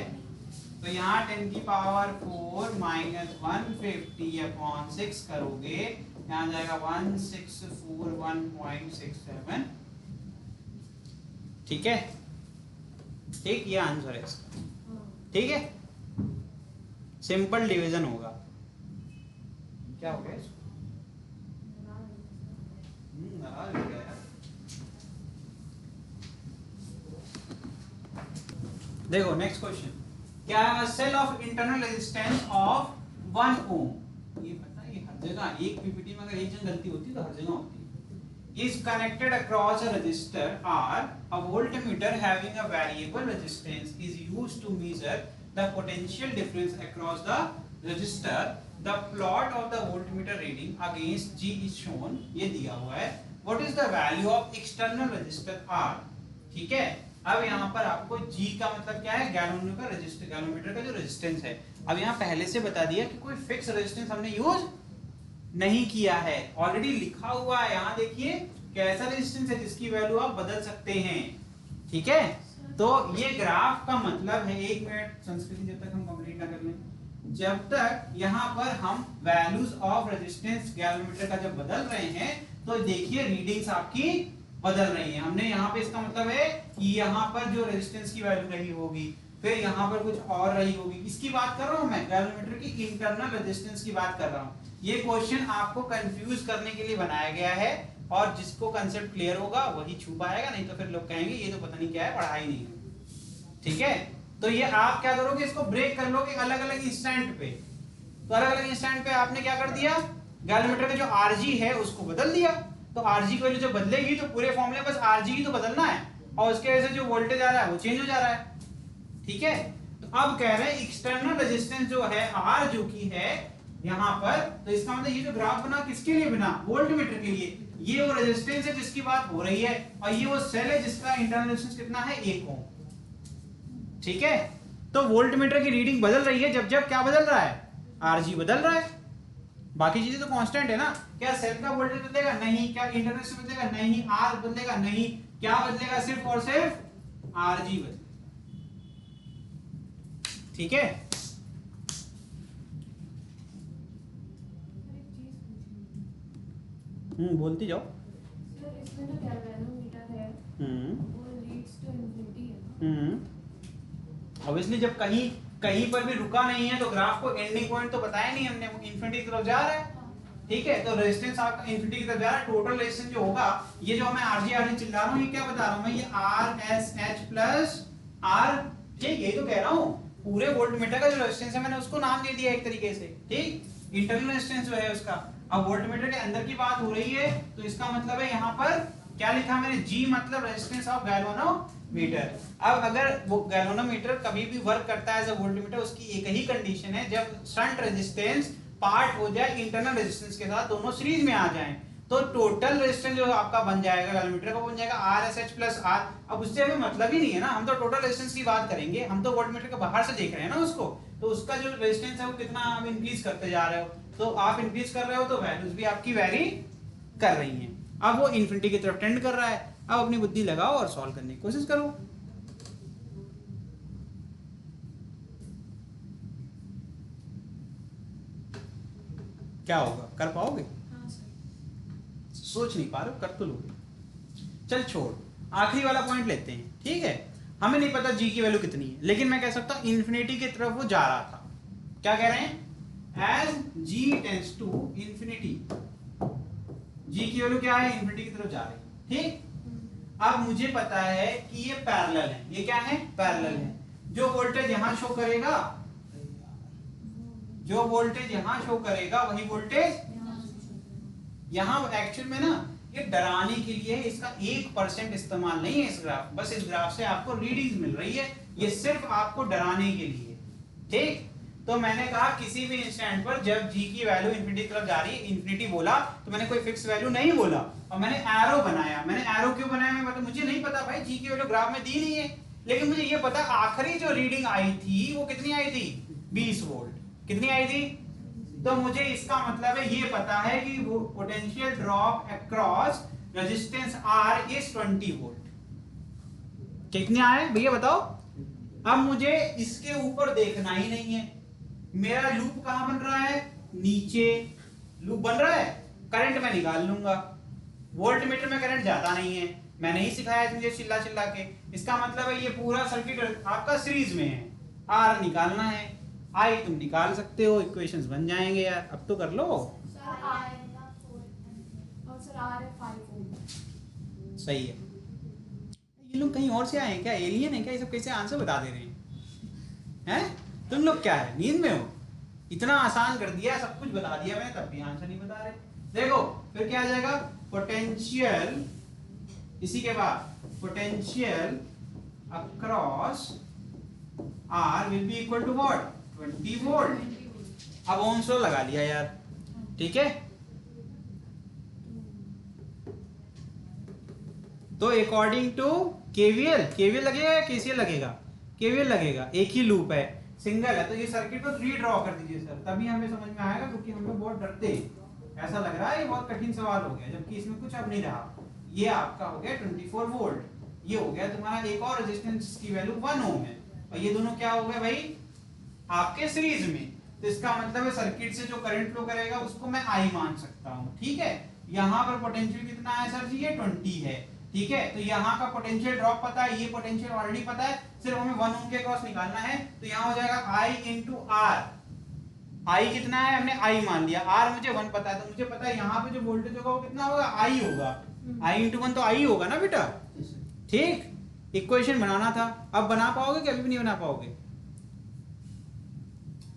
तो यहाँ 10 की पावर 4 माइनस 150/6 करोगे, यहाँ जाएगा 1641.67, ठीक है, ठीक, ये आंसर है इसका, ठीक है। सिंपल डिवीजन होगा, क्या हो गया इसको, नाराज हो गया यार। देखो नेक्स्ट क्वेश्चन, क्या cell of internal resistance of 1 ohm, ये पता है, ये हर जगह एक पीपीटी में अगर एक जगह गलती होती है तो हर जगह होती है, is connected across a resistor R, a voltmeter having a variable resistance is used to measure the potential difference across the resistor. The plot of the voltmeter reading against G is shown, ये दिया हुआ है। What is the value of external resistor R? ठीक है, अब यहाँ पर आपको G का मतलब क्या है, गैलोमीटर का रेजिस्टेंस, गैलोमीटर का जो रेजिस्टेंस है। अब यहाँ पहले से बता दिया कि कोई फिक्स रेजिस्टेंस हमने यूज नहीं किया है, ऑलरेडी लिखा हुआ है, यहाँ देखिए कैसा रेजिस्टेंस है जिसकी वैल्यू आप बदल सकते हैं, ठीक है। तो ये ग्राफ का मतलब है, 1 मिनट संस्कृति जब तक हम कंप्लीट ना कर लें, जब तक यहाँ पर हम वैल्यूज ऑफ रेजिस्टेंस गैलोमीटर का जब बदल रहे हैं तो देखिए रीडिंग्स आपकी बदल रही हैं। हमने यहाँ पे इसका मतलब है कि यहाँ पर जो रेजिस्टेंस की वैल्यू रही होगी, फिर यहाँ पर कुछ और रही होगी, इसकी बात कर रहा हूँ मैं, गैलोमीटर की इंटरनल रेजिस्टेंस की बात कर रहा हूँ। ये क्वेश्चन आपको कंफ्यूज करने के लिए बनाया गया है, और जिसको कंसेप्ट क्लियर होगा वही छू पाएगा, नहीं तो फिर लोग कहेंगे ये तो पता नहीं क्या है, पढ़ाई नहीं है, ठीक है। तो ये आप क्या करोगे, इसको ब्रेक कर लोगे अलग अलग इंस्टेंट पे। तो अलग अलग इंस्टेंट पे आपने क्या कर दिया, गैलोमीटर का जो आरजी है उसको बदल दिया, तो आरजी की वैल्यू जब बदलेगी तो पूरे फॉर्मूले बस आरजी ही तो बदलना है, और उसके वजह से जो वोल्टेज आ रहा है वो चेंज हो जा रहा है, ठीक है। तो अब कह रहे हैं एक्सटर्नल रेजिस्टेंस जो है आर जो की है यहाँ पर, तो इसका मतलब ये जो ग्राफ बना किसके लिए बना, वोल्टमीटर के लिए। ये वो रेजिस्टेंस है जिसकी बात हो रही है, और ये वो सेल है जिसका इंटरनल रेजिस्टेंस कितना है, 1 ओम, ठीक है। तो वोल्टमीटर की रीडिंग बदल रही है जब जब क्या बदल रहा है, आरजी बदल रहा है, बाकी चीजें तो कांस्टेंट है ना। क्या सेल का वोल्टेज बदलेगा, नहीं। क्या इंटरनल रेजिस्टेंस बदलेगा, नहीं। आर बदलेगा, नहीं। क्या बदलेगा, सिर्फ और सिर्फ आरजी बदलेगा, ठीक है। बोलती जाओ। सर इसमें जो गैल्वेनोमीटर है वो लीड्स टू इंफिनिटी है। ऑब्वियसली जब कहीं कहीं पर भी रुका नहीं है तो ग्राफ को एंडिंग पॉइंट तो बताया नहीं हमने, वो इंफिनिटी की तरफ जा रहा है, ठीक है। तो रेजिस्टेंस आपका इंफिनिटी की तरफ जा रहा है। टोटल रेजिस्टेंस जो होगा, ये जो मैं आरजी चिल्ला रहा हूँ, ये क्या बता रहा हूँ मैं, ये आरएसएच प्लस आर, ठीक, यही तो कह रहा हूँ। पूरे वोल्टमीटर का जो रेजिस्टेंस है मैंने उसको नाम दे दिया एक तरीके से, ठीक। इंटरनल रेजिस्टेंस जो है उसका, अब वोल्टमीटर के अंदर की बात हो रही है, तो इसका मतलब है यहाँ पर क्या लिखा मैंने, जी मतलब रेजिस्टेंस ऑफ गैल्वेनोमीटर। अब अगर वो गैल्वेनोमीटर कभी भी वर्क करता है एज अ वोल्टमीटर, उसकी एक ही कंडीशन है, जब शंट रेजिस्टेंस पार्ट हो जाए इंटरनल रेजिस्टेंस के साथ, दोनों सीरीज में आ जाएं, तो टोटल रेजिस्टेंस जो आपका बन जाएगा गैल्वेनोमीटर का, बन जाएगा आरएसएच प्लस आर। अब उससे हमें मतलब ही नहीं है ना, हम तो टोटल रेजिस्टेंस की बात करेंगे, हम तो वोल्टमीटर के बाहर से देख रहे हैं ना उसको, तो उसका जो रेजिस्टेंस है वो कितना आप इंक्रीज करते जा रहे हो, तो आप इंक्रीज कर रहे हो तो वैल्यूज भी आपकी वेरी कर रही हैं। अब वो इन्फिनिटी की तरफ टेंड कर रहा है, अब अपनी बुद्धि लगाओ और सॉल्व करने की कोशिश करो। क्या होगा, कर पाओगे? हाँ सर। सोच नहीं पा रहे हो, कर तो लोगे। चल छोड़, आखिरी वाला पॉइंट लेते हैं, ठीक है। हमें नहीं पता जी की वैल्यू कितनी है, लेकिन मैं कह सकता हूं इन्फिनिटी की तरफ वो जा रहा था। क्या कह रहे हैं? As G tends to infinity, G की वैल्यू क्या है? इंफिनिटी की तरफ जा रही है, ठीक। अब मुझे पता है कि ये पैरेलल है, ये क्या है? पैरेलल है। जो वोल्टेज यहां शो करेगा, जो वोल्टेज यहां शो करेगा वही वोल्टेज यहां। एक्चुअल में ना ये डराने के लिए इसका 1% इस्तेमाल नहीं है इस ग्राफ, बस इस ग्राफ से आपको रीडिंग्स मिल रही है, ये सिर्फ आपको डराने के लिए, ठीक। तो मैंने कहा किसी भी इंस्टेंट पर जब जी की वैल्यू इंफिनिटी की तरफ जा रही है, इंफिनिटी बोला तो मैंने कोई फिक्स वैल्यू नहीं बोला, और मैंने एरो बनाया। मैंने एरो क्यों बनाया? मैं मतलब मुझे नहीं पता भाई, जी की वैल्यू ग्राफ में दी नहीं है, लेकिन मुझे ये पता आखिरी जो रीडिंग आई थी वो कितनी आई थी? 20 वोल्ट। कितनी आई थी? तो मुझे इसका मतलब है ये पता है कि वो potential drop across resistance R is 20 volt. कितनी आए भैया बताओ? अब मुझे इसके ऊपर देखना ही नहीं है, मेरा लूप कहां बन रहा है? नीचे लूप बन रहा है, करंट मैं निकाल लूंगा। वोल्ट मीटर में करंट जाता नहीं है, मैंने ही सिखाया तुझे चिल्ला चिल्ला के। इसका मतलब है ये पूरा सर्किट आपका सीरीज में है, आर निकालना है, आई तुम निकाल सकते हो, इक्वेशंस बन जाएंगे यार। अब तो कर लो। सर आर और सर आर है 5 ओम। सही है। ये लोग कहीं और से आए हैं क्या? एलियन है क्या? ये सब कैसे आंसर बता दे रहे हैं? हैं? तुम लोग क्या है, नींद में हो? इतना आसान कर दिया, सब कुछ बता दिया मैंने, तब भी आंसर नहीं बता रहे। देखो फिर क्या आ जाएगा? पोटेंशियल, इसी के बाद potential across R will be equal to what? 20 volt. अब ओम्स लॉ लगा लिया यार, ठीक है। तो अकॉर्डिंग टू केवीएल, केवीएल लगेगा या केसीएल लगेगा? केवीएल लगेगा, एक ही लूप है, सिंगल है, तो ये सर्किट को रीड्रॉ कर दीजिए सर, तभी हमें समझ में आएगा, क्योंकि हम लोग बहुत डरते हैं। ऐसा लग रहा है ये बहुत कठिन सवाल हो गया, जबकि इसमें कुछ अब नहीं रहा। ये आपका हो गया 24 वोल्ट, ये हो गया तुम्हारा एक और रेजिस्टेंस की वैल्यू 1 ओम है, और ये दोनों क्या हो गए भाई? आपके सीरीज में। तो इसका मतलब है सर्किट से जो करंट फ्लो करेगा उसको मैं I मान सकता हूँ, ठीक है। यहाँ पर पोटेंशियल कितना है सर जी? ये 20 है, ठीक है। तो यहाँ का पोटेंशियल ड्रॉप पता है, ये पोटेंशियल ऑलरेडी पता है, सिर्फ हमें 1 ओम के क्रॉस निकालना है। तो यहाँ हो जाएगा I इंटू R। I कितना है? हमने I मान लिया, R मुझे 1 पता है, तो मुझे पता है यहाँ पे जो वोल्टेज होगा वो कितना होगा? I होगा। I इंटू 1 तो I होगा ना बेटा, ठीक। इक्वेशन बनाना था, अब बना पाओगे कि अभी भी नहीं बना पाओगे?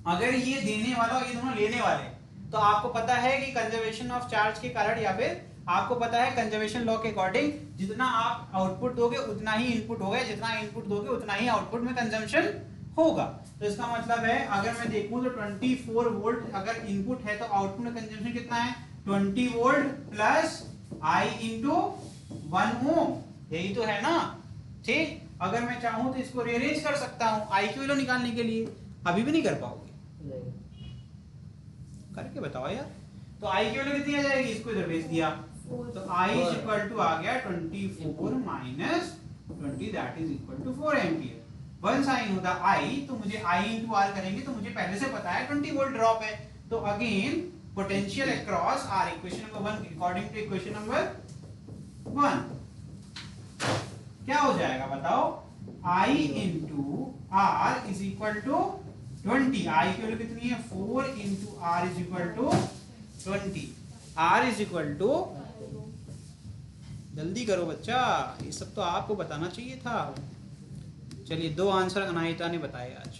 अगर ये देने वाला और ये दोनों लेने वाले, तो आपको पता है कि कंजर्वेशन ऑफ चार्ज के कारण, या फिर आपको पता है कंजर्वेशन लॉ के अकॉर्डिंग, जितना आप आउटपुट दोगे उतना ही इनपुट होगा, जितना इनपुट दोगे उतना ही आउटपुट में कंजम्पशन होगा। तो इसका मतलब है अगर मैं देखूं तो 24 वोल्ट अगर इनपुट है तो आउटपुट में कंजम्पशन कितना है? 20 वोल्ट प्लस I इंटू 1 ओम, यही तो है ना, ठीक। अगर मैं चाहूं तो इसको रीअरेंज कर सकता हूं I की वैल्यू निकालने के लिए, अभी भी नहीं कर पाओगे, करके बताओ यार। तो I की वैल्यू कितनी आ जाएगी? इसको इधर भेज दिया, तो I इज इक्वल टू आ गया 24 minus 20, that is equal to 4 ampere. Once I know the I, तो मुझे I इंटू R करेंगे तो मुझे पहले से पता है 20 वोल्ट ड्रॉप है। तो again potential across R, equation number 1 according to equation number 1 क्या हो जाएगा बताओ? I into R is equal to 20, I की वैल्यू कितनी है? 4 into R is equal to 20, R is equal to, जल्दी करो बच्चा, ये सब तो आपको बताना चाहिए था। चलिए 2 आंसर अनाहिता ने बताए आज,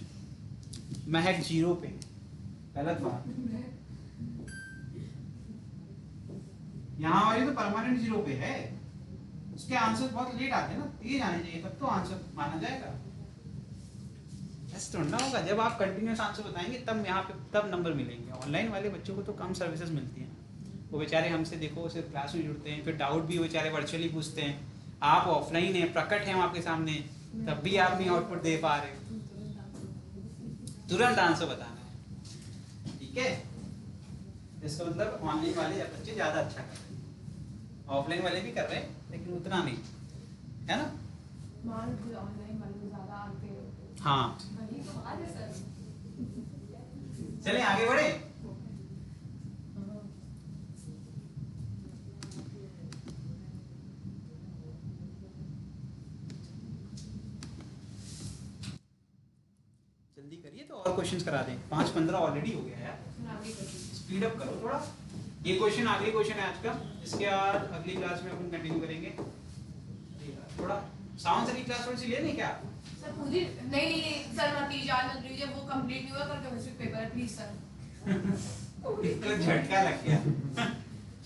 महक 0 पे, गलत बात। यहाँ वाली तो परमानेंट 0 पे है, उसके आंसर बहुत लेट आते हैं ना, तेज आने चाहिए तब तो आंसर माना जाएगा। ऐसा थोड़ा होगा, जब आप कंटिन्यूस आंसर बताएंगे तब यहाँ पे तब नंबर मिलेंगे। ऑनलाइन वाले बच्चों को तो कम सर्विसेज मिलती हैं, वो बेचारे हमसे देखो सिर्फ क्लास में जुड़ते हैं, फिर डाउट भी बेचारे वर्चुअली पूछते हैं। आप ऑफलाइन है, प्रकट है आपके सामने, तब भी आप नहीं आउटपुट दे पा रहे, तुरंत आंसर बताना है, ठीक है। इसका मतलब ऑनलाइन वाले बच्चे ज्यादा अच्छा कर रहे हैं, ऑफलाइन वाले भी कर रहे हैं लेकिन उतना नहीं, है ना? मान लो ऑनलाइन वाले को ज्यादा आते हैं। हाँ वही तो बात है सर। चलें आगे बढ़े। जल्दी करिए तो और क्वेश्चंस करा दें, 5:15 ऑलरेडी हो गया यार, आगे करिए। स्पीड अप करो थोड़ा। ये क्वेश्चन आखिरी क्वेश्चन है आज का, इसके बाद अगली क्लास में अपन कंटिन्यू करेंगे। थोड़ा साउंड की क्लास थोड़ी सी ले लें क्या? सर पूरी नहीं सर मैं प्लीज याद मत लीजिए, वो कंप्लीट नहीं हुआ कल केमिस्ट्री पेपर है, प्लीज सर। इसको झटका लग गया।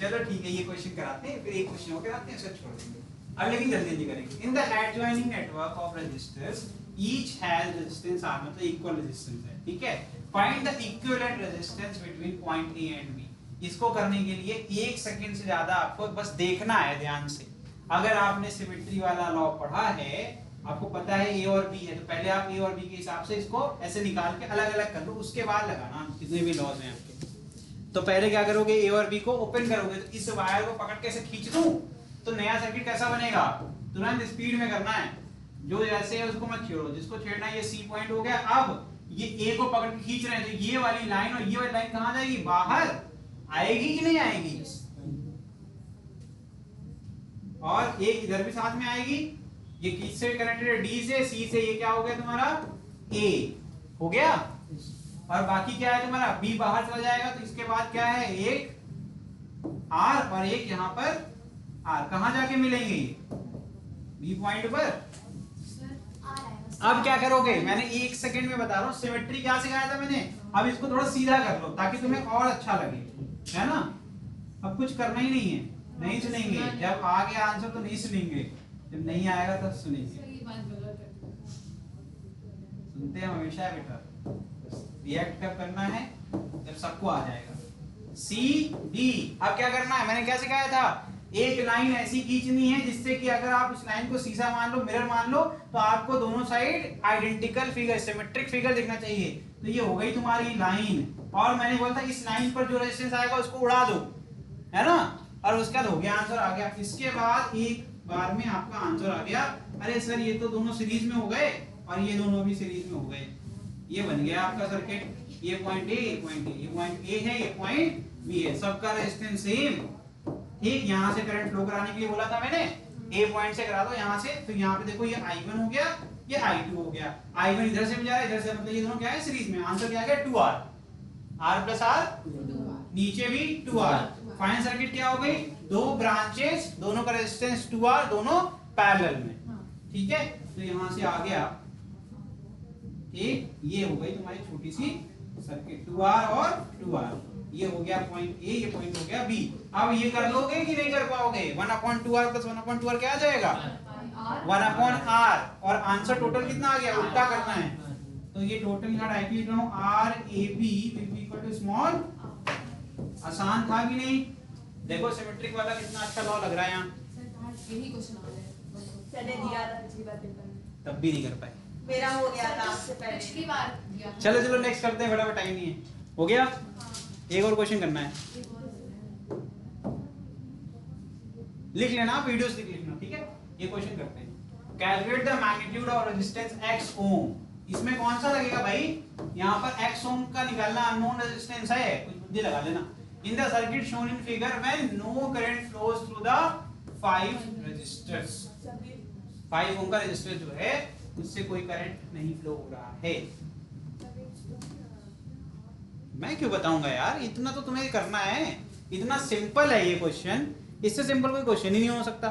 चलो ठीक है, ये क्वेश्चन कराते हैं, फिर एक क्वेश्चन और कराते हैं, फिर छोड़ देंगे। अब लेकिन जल्दी जल्दी करेंगे। In the adjoining network of resistors each has resistance R, मतलब इक्वल रेजिस्टेंस है, ठीक है? Find the equivalent resistance between point A and B. इसको करने के लिए 1 सेकंड से ज्यादा आपको बस देखना है ध्यान से। अगर आपने सिमेट्री वाला लॉ पढ़ा है, आपको पता है ए और बी है, तो पहले आप ए और बी के हिसाब से इसको ऐसे निकाल के अलग अलग कर लो, उसके बाद लगाना जितने भी लॉज हैं आपके। तो पहले क्या करोगे, ए और बी को ओपन करोगे, तो इस वायर को पकड़ के ऐसे खींच दूं तो नया सर्किट कैसा बनेगा? तुरंत स्पीड में करना है, जो जैसे है उसको मत छेड़ो, जिसको छेड़ना है ये सी पॉइंट हो गया। अब ये ए को पकड़ के खींच रहे हैं, तो ये वाली लाइन और ये वाली लाइन कहां जाएगी? बाहर आएगी कि नहीं आएगी? और एक इधर भी साथ में आएगी। ये किससे कनेक्टेड है? डी से, सी से, ये क्या हो गया तुम्हारा? ए हो गया। और बाकी क्या है तुम्हारा? बी बाहर चला जाएगा, तो इसके बाद क्या है? एक आर और एक यहां पर आर। कहां जाके मिलेंगे ये? बी पॉइंट पर। अब क्या करोगे? मैंने 1 सेकंड में बता रहा हूं, सिमेट्री क्या सिखाया था मैंने। अब इसको थोड़ा सीधा कर लो ताकि तुम्हें और अच्छा लगे, है ना? अब कुछ करना ही नहीं है, नहीं सुनेंगे। जब आ गया आंसर तो नहीं सुनेंगे, जब नहीं आएगा तब सुनेंगे। सर ये बात गलत है। सुनते हैं हमेशा है बेटा, रिएक्ट कब करना है? जब सबको आ जाएगा। C D. अब क्या करना है? मैंने क्या सिखाया था? एक लाइन ऐसी खींचनी है जिससे कि अगर आप उस लाइन को सीधा मान लो, मिरर मान लो, तो आपको दोनों side identical figure, symmetric figure दिखना चाहिए। तो ये हो गई तुम्हारी लाइन। और मैंने बोला था इस लाइन पर जो रेजिस्टेंस आएगा उसको उड़ा दो, है ना? और उसके बाद हो गया, आंसर आ गया। इसके बाद एक बार में आपका आंसर आ गया। अरे सर ये तो दोनों सीरीज में हो गए और ये दोनों भी सीरीज में हो गए। ये बन गया आपका सर्किट। ये पॉइंट ए, ये पॉइंट ए, ये पॉइंट ए है, ये पॉइंट बी है, सबका रेजिस्टेंस सेम। ठीक, यहां से करंट फ्लो कराने के लिए बोला था मैंने, ए पॉइंट से करा दो यहां से। तो यहां पे देखो ये I1 हो गया, ये I2 हो गया। I1 इधर से भी जा रहा है, इधर से, मतलब ये दोनों क्या है? सीरीज में। आंसर क्या आ गया? 2R, R प्लस R, नीचे भी 2R। फाइनल सर्किट क्या हो गई? दो ब्रांचेस, दोनों का रेजिस्टेंस 2R, दोनों पैरेलल में। ठीक है, तो यहां से आ गया एक, ये हो गई तुम्हारी छोटी सी सर्किट, 2R और 2R। ये हो गया पॉइंट ए, ये पॉइंट हो गया बी। अब ये कर लोगे कि नहीं कर पाओगे? 1/2R प्लस 1/2R क्या आ जाएगा? 1/R। और आंसर टोटल कितना आ गया? उल्टा करना है, तो ये टोटल यहाँ डायरेक्टली लिख रहा हूं, R A B will be equal to small। आसान था कि नहीं? देखो सिमेट्रिक वाला कितना अच्छा लॉ लग रहा है यहाँ। सर यही क्वेश्चन आ रहा है। चले दिया था पिछली बार पेपर में, तब भी नहीं कर पाए। मेरा हो गया था आपसे पिछली पहले। बार दिया था। चलो चलो नेक्स्ट करते हैं, फटाफट, टाइम नहीं है। हो गया? एक और क्वेश्चन करना है, लिख लेना, वीडियोस लिख लेना, ठीक है? ये क्वेश्चन करते हैं। Calculate the magnitude of resistance x ओम। इसमें कौन सा लगेगा भाई? यहाँ पर x ओम का निकालना, अननोन रेजिस्टेंस है, कुछ बुद्धि लगा लेना। In the circuit shown in figure when no current flows through the 5 resistors. 5 ohm का रेजिस्टर जो है उससे कोई करंट नहीं फ्लो हो रहा है। मैं क्यों बताऊंगा यार, इतना तो तुम्हें करना है। इतना सिंपल है ये क्वेश्चन, इससे सिंपल कोई क्वेश्चन ही नहीं हो सकता।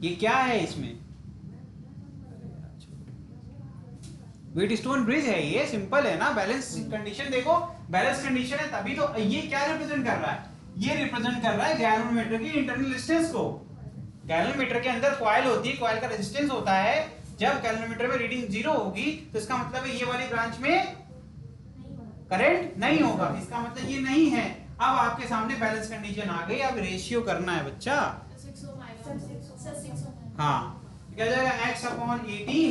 ये क्या है इसमें? व्हीटस्टोन ब्रिज है, ये सिंपल है ना। बैलेंस कंडीशन देखो, बैलेंस कंडीशन है तभी तो। ये क्या रिप्रेजेंट कर रहा है? ये रिप्रेजेंट कर रहा है गैल्वेनोमीटर की इंटरनल रेजिस्टेंस को। गैल्वेनोमीटर के अंदर कॉइल होती है, कॉइल का रेजिस्टेंस होता है। जब गैल्वेनोमीटर में रीडिंग 0 होगी तो इसका मतलब है ये वाली ब्रांच में करंट नहीं होगा, इसका मतलब ये नहीं है। अब आपके सामने बैलेंस कंडीशन आ गई, अब रेशियो करना है बच्चा। हाँ, क्या जाएगा x upon 18,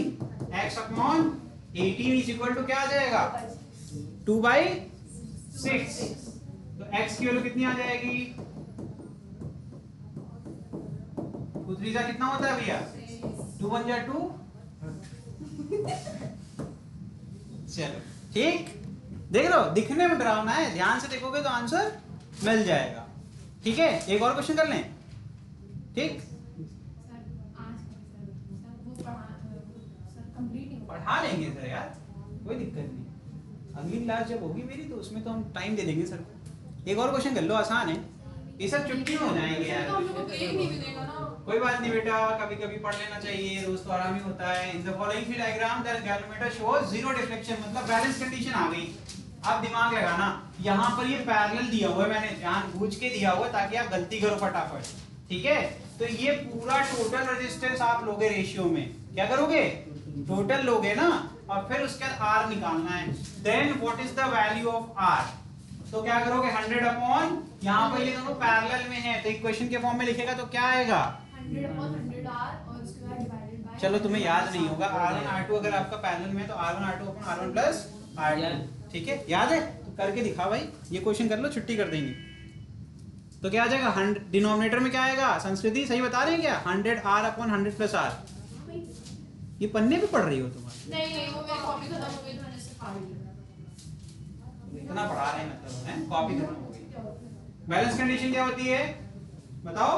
x upon 18 is equal to क्या आ जाएगा 2/6। तो x की वैल्यू कितनी आ जाएगी? 2 3 जा कितना होता है भैया? 2 1 जा 2। चलो ठीक, देख लो दिखने में डरावना है, ध्यान से देखोगे तो आंसर मिल जाएगा। ठीक है, एक और क्वेश्चन कर लें। ठीक, पढ़ा लेंगे सर यार, कोई दिक्कत नहीं। अगली क्लास जब होगी मेरी तो उसमें तो हम टाइम दे देंगे सर को। एक और क्वेश्चन कर लो, आसान है ये सब, छुट्टी में हो जाएंगे यार। तो हम लोग को ब्रेक नहीं मिलेगा ना। कोई बात नहीं बेटा, कभी कभी पढ़ लेना चाहिए, रोज तो आराम ही होता है। In the following free diagram the galvanometer shows zero deflection, मतलब बैलेंस कंडीशन आ गई। अब दिमाग लगाना, यहाँ पर ये पैरेलल दिया हुआ है, मैंने जानबूझ के दिया हुआ है ताकि आप गलती करो फटाफट। ठीक है, तो ये पूरा टोटल रेजिस्टेंस आप लोगे रेशियो में, क्या करोगे? टोटल लोगे ना, और फिर उसके बाद आर निकालना है। Then what is the value of R? तो क्या करोगे 100 अपॉन, यहाँ पर ये दोनों पैरेलल में है तो इक्वेशन के फॉर्म में लिखेगा तो क्या आएगा 100 अपॉन 100 आर और उसके बाद डिवाइडेड बाय। चलो तुम्हें याद नहीं होगा, R1 R2 अगर आपका पैरेलल में है तो R1 R2 upon R1 plus R2। ठीक है, याद है? तो करके दिखा भाई, ये क्वेश्चन कर लो, छुट्टी कर देंगे। तो क्या आ जाएगा? 100 डिनोमिनेटर में क्या आएगा? संस्कृति सही बता रहे हैं क्या? 100 R अपॉन 100 प्लस R। ये पन्ने पे पढ़ रही हो तुम? नहीं वो मेरी कॉपी खत्म हो गई तो मैंने इसे फाड़ लिया। इतना पढ़ा रहे हैं मतलब है, कॉपी खत्म हो गई। बैलेंस कंडीशन क्या होती है बताओ?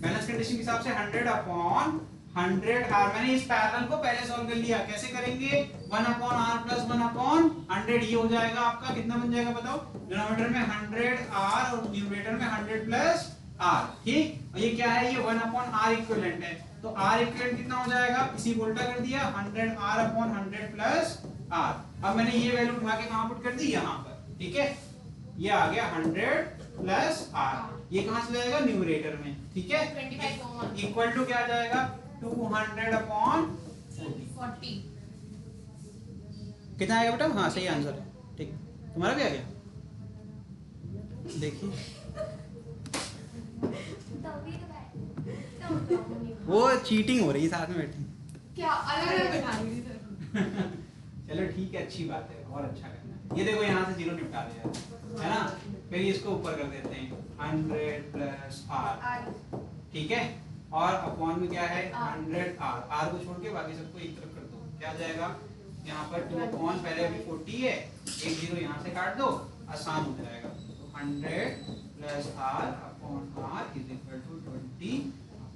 बैलेंस कंडीशन के हिसाब से 100 अपॉन 100 R, मैंने इस पैरेलल को पहले सॉल्व कर लिया। कैसे करेंगे? 1 अपॉन R प्लस 1 अपॉन 100, ये हो जाएगा आपका, कितना बन जाएगा बताओ? डिनोमिनेटर में 100 R और न्यूमरेटर में 100 प्लस R। ठीक, और ये क्या है? ये 1 अपॉन R इक्विवेलेंट है, तो R इक्विवेलेंट कितना हो जाएगा? इसी को उल्टा कर दिया, 100 R अपॉन 100 प्लस R। अब मैंने ये वैल्यू उठा के कहां पुट कर दी? यहाँ पर। ठीक है, ये आ गया 100 प्लस R, ये कहां से जाएगा? न्यूमरेटर में। ठीक है, 25 इक्वल टू क्या आ जाएगा? 200 अपॉन 40। कितना आएगा बेटा? हाँ सही आंसर है। ठीक, तुम्हारा भी आ गया, देखिए वो चीटिंग हो रही है साथ में बैठी। क्या अलग-अलग बैठा दी सर। चलो ठीक है, अच्छी बात है, और अच्छा करना है। ये देखो यहाँ से जीरो निपटा दिया है ना, फिर इसको ऊपर कर देते हैं 100 प्लस R। ठीक है, और अपॉन में क्या है? 100 R को छोड़ के बाकी सबको एक तरफ कर दो, क्या आ जाएगा? यहाँ पर 2 अपॉन, पहले अभी 40 है, एक जीरो यहाँ से काट दो, आसान हो जाएगा। तो 100 plus R upon R is equal to 20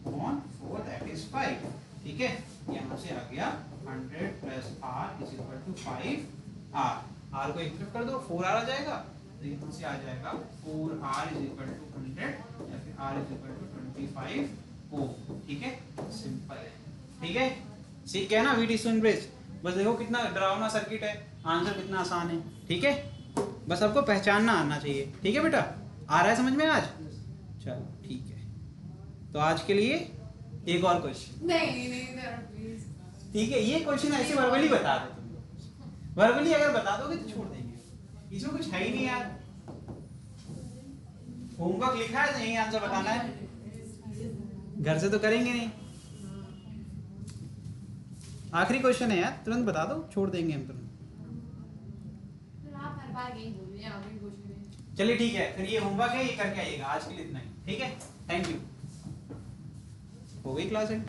upon 4 that is 5। ठीक है, यहाँ से आ गया 100 plus R is equal to 5R। R को एक तरफ कर दो, 4R आ जाएगा, तो यहाँ से आ जाएगा 4R इज इक्वल टू 100 या फिर R इज इक्वल टू 25 ओम। ठीक है, सिंपल है। ठीक है, सीख गए ना VT स्टूडेंट ब्रिज? बस देखो कितना डरावना सर्किट है, आंसर कितना आसान है। ठीक है, बस आपको पहचानना आना चाहिए। ठीक है बेटा, आ रहा है समझ में आज? चलो ठीक है, तो आज के लिए एक और क्वेश्चन। नहीं सर प्लीज। ठीक है, ये क्वेश्चन ऐसे वर्बली बता दो तुम लोग, वर्बली अगर बता दोगे तो छोड़ देंगे, इसमें कुछ है ही नहीं यार। होमवर्क लिखा है तो यही आंसर बताना है, घर से तो करेंगे नहीं। आखिरी क्वेश्चन है यार, तुरंत बता दो, छोड़ देंगे हम तुरंत। आप हर बार यही बोल रहे हैं, आगे क्वेश्चन में। चलिए ठीक है, फिर ये होमवर्क है, ये करके आइएगा। आज के लिए इतना ही। ठीक है, थैंक यू। हो गई क्लास एंड?